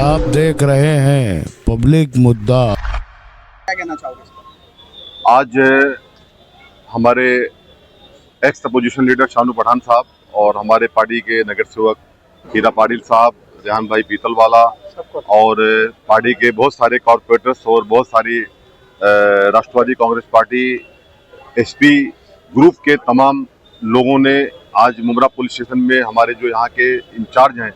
आप देख रहे हैं पब्लिक मुद्दा। क्या कहना चाहोगे? आज हमारे ex opposition leader Shanu Pathan साहब और हमारे पार्टी के नगर सेवक हीरा पाटिल साहब, रेहान भाई पीतलवाला और पार्टी के बहुत सारे कॉर्पोरेटर्स और बहुत सारी राष्ट्रवादी कांग्रेस पार्टी एसपी ग्रुप के तमाम लोगों ने आज मुमरा पुलिस स्टेशन में हमारे जो यहाँ के इंचार्ज हैं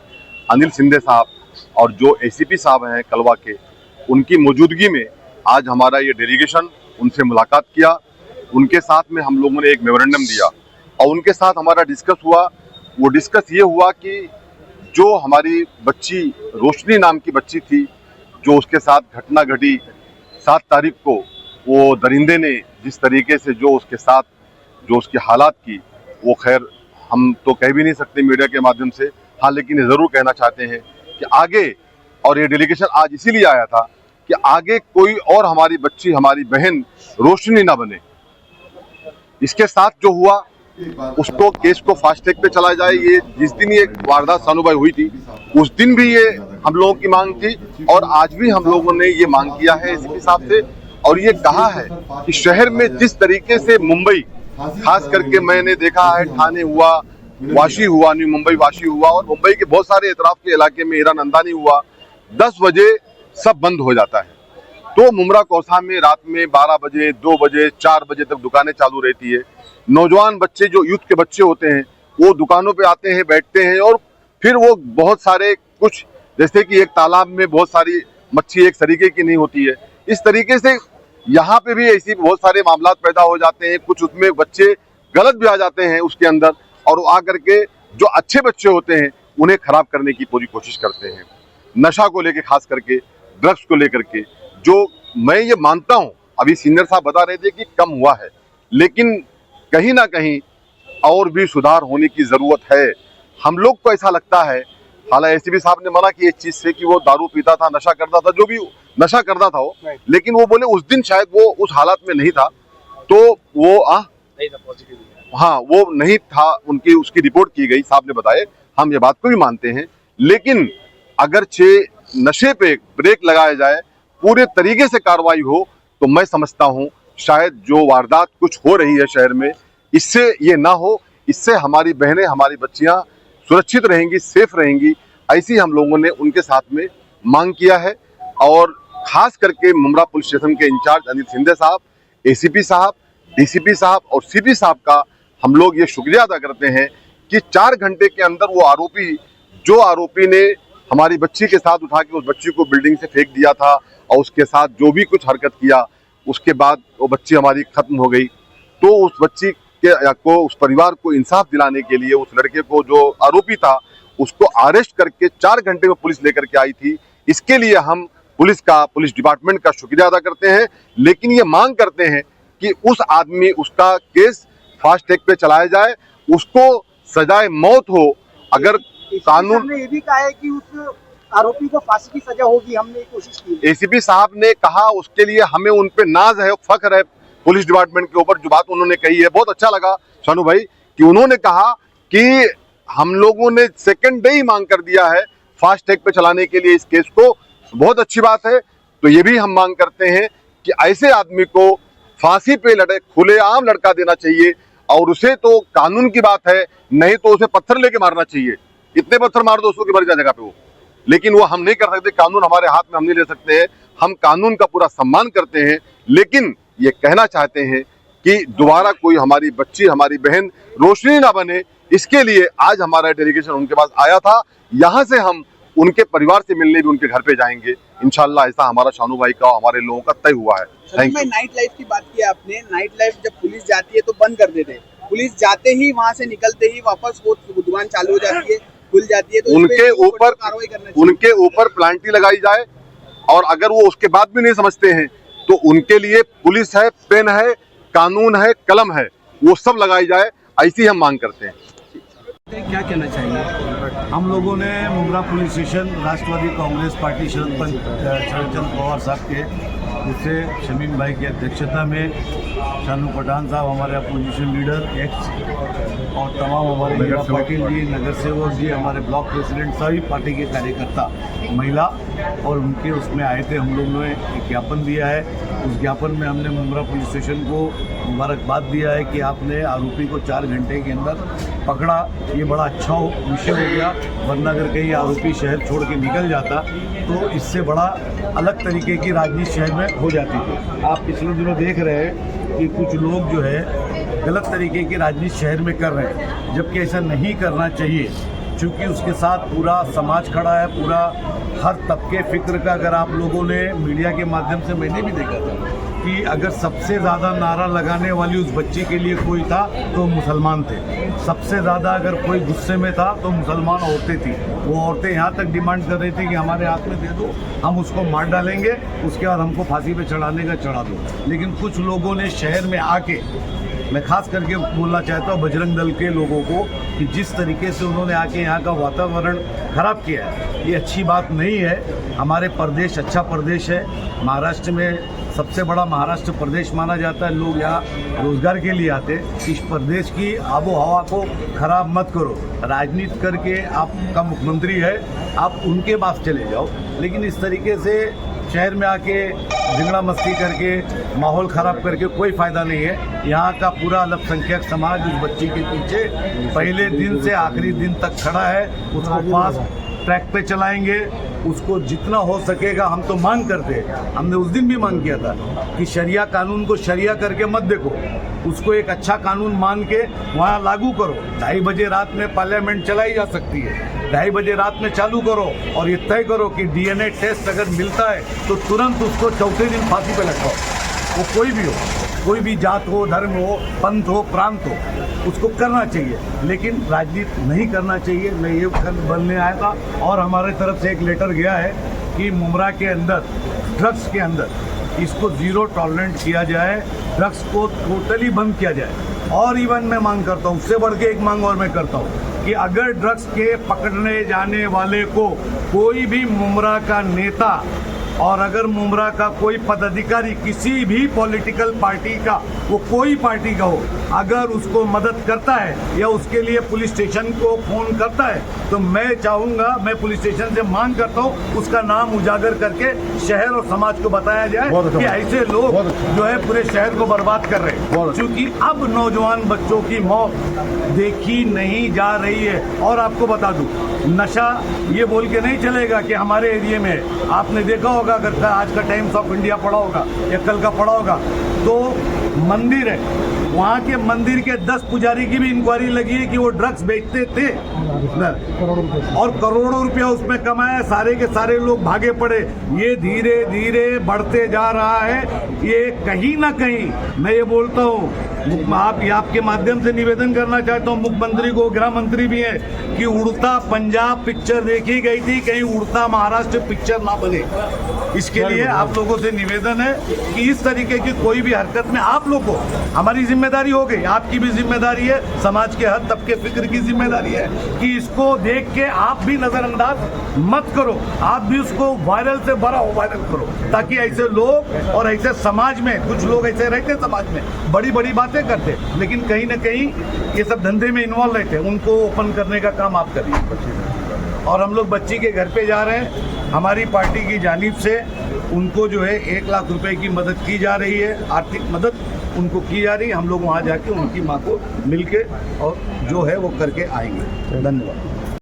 अनिल सिंधे साहब और जो एसीपी साहब हैं कलवा के, उनकी मौजूदगी में आज हमारा ये डेलीगेशन उनसे मुलाकात किया। उनके साथ में हम लोगों ने एक मेमोरेंडम दिया और उनके साथ हमारा डिस्कस हुआ। वो डिस्कस ये हुआ कि जो हमारी बच्ची रोशनी नाम की बच्ची थी, जो उसके साथ घटना घटी 7 तारीख को, वो दरिंदे ने जिस तरीके से जो उसके साथ जो उसकी हालात की, वो खैर हम तो कह भी नहीं सकते मीडिया के माध्यम से। हाँ, लेकिन ये ज़रूर कहना चाहते हैं कि आगे, और ये डेलीगेशन आज इसीलिए आया था कि आगे कोई और हमारी बच्ची, हमारी बहन रोशनी ना बने। इसके साथ जो हुआ उसको केस को फास्ट ट्रैक पे चला जाए। ये जिस दिन ये वारदात सानूभाई हुई थी उस दिन भी ये हम लोगों की मांग थी और आज भी हम लोगों ने ये मांग किया है एसपी साहब से और ये कहा है कि शहर में जिस तरीके से मुंबई, खास करके मैंने देखा है ठाणे हुआ, वाशी हुआ, न्यू मुंबई वाशी हुआ और मुंबई के बहुत सारे इतराफ के इलाके में हीरा नंदानी हुआ, 10 बजे सब बंद हो जाता है। तो मुमरा कौसा में रात में 12 बजे, 2 बजे, 4 बजे तक दुकानें चालू रहती है। नौजवान बच्चे, जो यूथ के बच्चे होते हैं, वो दुकानों पे आते हैं, बैठते हैं और फिर वो बहुत सारे, कुछ जैसे कि एक तालाब में बहुत सारी मच्छी एक तरीके की नहीं होती है, इस तरीके से यहाँ पे भी ऐसी बहुत सारे मामला पैदा हो जाते हैं। कुछ उसमें बच्चे गलत भी आ जाते हैं उसके अंदर और आकर के जो अच्छे बच्चे होते हैं उन्हें खराब करने की पूरी कोशिश करते हैं। नशा को लेकर, खास करके ड्रग्स को लेकर के, जो मैं ये मानता हूँ, अभी सीनियर साहब बता रहे थे कि कम हुआ है, लेकिन कहीं ना कहीं और भी सुधार होने की जरूरत है। हम लोग को ऐसा लगता है, हालांकि एसीपी साहब ने मना किया इस चीज से कि वो दारू पीता था, नशा करता था, जो भी नशा करता था वो, लेकिन वो बोले उस दिन शायद वो उस हालत में नहीं था, तो वो हाँ वो नहीं था, उनकी उसकी रिपोर्ट की गई, साहब ने बताए, हम ये बात को भी मानते हैं। लेकिन अगर नशे पे ब्रेक लगाया जाए, पूरे तरीके से कार्रवाई हो, तो मैं समझता हूं शायद जो वारदात कुछ हो रही है शहर में, इससे ये ना हो। इससे हमारी बहनें, हमारी बच्चियां सुरक्षित रहेंगी, सेफ रहेंगी। ऐसी हम लोगों ने उनके साथ में मांग किया है और खास करके मुमरा पुलिस स्टेशन के इंचार्ज अनिल सिंधे साहब, एसीपी साहब, डीसीपी साहब और सीपी साहब का हम लोग ये शुक्रिया अदा करते हैं कि 4 घंटे के अंदर वो आरोपी ने हमारी बच्ची के साथ उठा के उस बच्ची को बिल्डिंग से फेंक दिया था और उसके साथ जो भी कुछ हरकत किया, उसके बाद वो बच्ची हमारी खत्म हो गई। तो उस बच्ची को, उस परिवार को इंसाफ दिलाने के लिए, उस लड़के को जो आरोपी था उसको अरेस्ट करके 4 घंटे में पुलिस लेकर के आई थी। इसके लिए हम पुलिस डिपार्टमेंट का शुक्रिया अदा करते हैं, लेकिन ये मांग करते हैं कि उसका केस फास्ट ट्रैक पे चलाया जाए, उसको सजाए मौत हो। अगर कानून ने ये भी कहा है कि उस आरोपी को फांसी की सजा होगी, हमने कोशिश की। एसीपी साहब ने कहा, उसके लिए हमें उन पे नाज है, फख्र है पुलिस डिपार्टमेंट के ऊपर। जो बात उन्होंने कही है बहुत अच्छा लगा शानू भाई, कि उन्होंने कहा कि हम लोगों ने सेकंड डे ही मांग कर दिया है फास्ट ट्रैक पे चलाने के लिए इस केस को। बहुत अच्छी बात है। तो ये भी हम मांग करते हैं कि ऐसे आदमी को फांसी पे खुलेआम लड़का देना चाहिए और उसे, तो कानून की बात है, नहीं तो उसे पत्थर लेके मारना चाहिए। इतने पत्थर मार दो उसको कि मर जाए जगह पे वो, लेकिन वो हम नहीं कर सकते। कानून हमारे हाथ में हम नहीं ले सकते हैं। हम कानून का पूरा सम्मान करते हैं, लेकिन ये कहना चाहते हैं कि दोबारा कोई हमारी बच्ची, हमारी बहन रोशनी ना बने। इसके लिए आज हमारा डेलीगेशन उनके पास आया था। यहाँ से हम उनके परिवार से मिलने भी उनके घर पे जाएंगे इंशाल्लाह। ऐसा हमारा शानू भाई का, हमारे लोगों का तय हुआ है। Thank you. नाइट लाइफ की बात की आपने, नाइट लाइफ जब पुलिस जाती है तो बंद कर देते हैं, पुलिस जाते ही, वहाँ से निकलते ही वापस वो दुकान चालू हो जाती है, खुल जाती है, तो उनके ऊपर प्लांटी लगाई जाए और अगर वो उसके बाद भी नहीं समझते हैं तो उनके लिए पुलिस है, पेन है, कानून है, कलम है, वो सब लगाई जाए। ऐसी हम मांग करते हैं। क्या कहना चाहिए? हम लोगों ने मुमरा पुलिस स्टेशन राष्ट्रवादी कांग्रेस पार्टी शरद चंद्र पवार साहब के, जिससे शमीम भाई की अध्यक्षता में शानू पठान साहब हमारे अपोजिशन लीडर एक्स और तमाम हमारे हीरा पाटिल जी, नगर सेवक जी, हमारे ब्लॉक प्रेसिडेंट, सभी पार्टी के कार्यकर्ता, महिला और उनके उसमें आए थे। हम लोगों ने एक ज्ञापन दिया है, उस ज्ञापन में हमने मुमरा पुलिस स्टेशन को मुबारकबाद दिया है कि आपने आरोपी को 4 घंटे के अंदर पकड़ा। ये बड़ा अच्छा विषय हो गया, वरना अगर कहीं आरोपी शहर छोड़ के निकल जाता तो इससे बड़ा अलग तरीके की राजनीति शहर में हो जाती थी। आप पिछले दिनों देख रहे हैं कि कुछ लोग जो है गलत तरीके की राजनीति शहर में कर रहे हैं, जबकि ऐसा नहीं करना चाहिए, क्योंकि उसके साथ पूरा समाज खड़ा है, पूरा हर तबके फिक्र का। अगर आप लोगों ने मीडिया के माध्यम से, मैंने भी देखा था कि अगर सबसे ज़्यादा नारा लगाने वाली उस बच्ची के लिए कोई था तो मुसलमान थे। सबसे ज़्यादा अगर कोई गुस्से में था तो मुसलमान औरतें थी। वो औरतें यहाँ तक डिमांड कर रही थी कि हमारे हाथ में दे दो, हम उसको मार डालेंगे, उसके बाद हमको फांसी पे चढ़ाने का चढ़ा दो। लेकिन कुछ लोगों ने शहर में आके, मैं खास करके बोलना चाहता हूँ बजरंग दल के लोगों को, कि जिस तरीके से उन्होंने आके यहाँ का वातावरण खराब किया है, ये अच्छी बात नहीं है। हमारे प्रदेश अच्छा प्रदेश है, महाराष्ट्र में सबसे बड़ा महाराष्ट्र प्रदेश माना जाता है। लोग यहाँ रोजगार के लिए आते। इस प्रदेश की आबो हवा को खराब मत करो। राजनीति करके आपका मुख्यमंत्री है, आप उनके पास चले जाओ, लेकिन इस तरीके से शहर में आके झगड़ा मस्ती करके माहौल ख़राब करके कोई फ़ायदा नहीं है। यहाँ का पूरा अल्पसंख्यक समाज उस बच्ची के पीछे पहले दिन से आखिरी दिन तक खड़ा है। उसको फास्ट ट्रैक पे चलाएंगे, उसको जितना हो सकेगा। हम तो मांग करते हैं, हमने उस दिन भी मांग किया था कि शरिया कानून को शरिया करके मत देखो, उसको एक अच्छा कानून मान के वहाँ लागू करो। 2:30 बजे रात में पार्लियामेंट चलाई जा सकती है, 2:30 बजे रात में चालू करो और ये तय करो कि DNA टेस्ट अगर मिलता है तो तुरंत उसको चौथे दिन फांसी पे लगाओ। वो कोई भी हो, कोई भी जात हो, धर्म हो, पंथ हो, प्रांत हो, उसको करना चाहिए, लेकिन राजनीति नहीं करना चाहिए। मैं ये बोलने आया था। और हमारे तरफ से एक लेटर गया है कि मुमरा के अंदर, ड्रग्स के अंदर इसको 0 टॉलरेंस किया जाए, ड्रग्स को टोटली बंद किया जाए। और इवन मैं मांग करता हूँ, उससे बढ़ के एक मांग और मैं करता हूँ कि अगर ड्रग्स के पकड़ने जाने वाले को कोई भी मुमरा का नेता और अगर मुमरा का कोई पदाधिकारी किसी भी पॉलिटिकल पार्टी का, वो कोई पार्टी का हो, अगर उसको मदद करता है या उसके लिए पुलिस स्टेशन को फ़ोन करता है, तो मैं चाहूँगा, मैं पुलिस स्टेशन से मांग करता हूँ उसका नाम उजागर करके शहर और समाज को बताया जाए कि ऐसे लोग जो है पूरे शहर को बर्बाद कर रहे हैं। क्योंकि अब नौजवान बच्चों की मौत देखी नहीं जा रही है। और आपको बता दूँ, नशा ये बोल के नहीं चलेगा कि हमारे एरिया में, आपने देखा होगा, अगर आज का टाइम्स ऑफ इंडिया पढ़ा होगा या कल का पढ़ा होगा, तो मंदिर है, वहाँ के मंदिर के 10 पुजारी की भी इंक्वायरी लगी है कि वो ड्रग्स बेचते थे और करोड़ों रुपया उसमें कमाया। सारे के सारे लोग भागे पड़े। ये धीरे धीरे बढ़ते जा रहा है। ये कहीं ना कहीं, मैं ये बोलता हूँ, आपके माध्यम से निवेदन करना चाहता हूँ मुख्यमंत्री को, गृह मंत्री भी है, कि उड़ता पंजाब पिक्चर देखी गई थी, कहीं उड़ता महाराष्ट्र पिक्चर ना बने। इसके लिए आप लोगों से निवेदन है कि इस तरीके की कोई भी हरकत में आप लोग को, हमारी जिम्मेदारी हो गई, आपकी भी जिम्मेदारी है, समाज के हर तबके फिक्र की जिम्मेदारी है कि इसको देख के आप भी नजरअंदाज मत करो, आप भी उसको वायरल से बड़ा वायरल करो, ताकि ऐसे लोग और ऐसे समाज में, कुछ लोग ऐसे रहते समाज में बड़ी बड़ी बातें करते, लेकिन कहीं ना कहीं ये सब धंधे में इन्वॉल्व रहते, उनको ओपन करने का काम आप करिए। और हम लोग बच्ची के घर पे जा रहे हैं, हमारी पार्टी की जानिब से उनको जो है 1 लाख रुपए की मदद की जा रही है, आर्थिक मदद उनको की जा रही है। हम लोग वहाँ जाके उनकी माँ को मिल के और जो है वो करके आएंगे। धन्यवाद।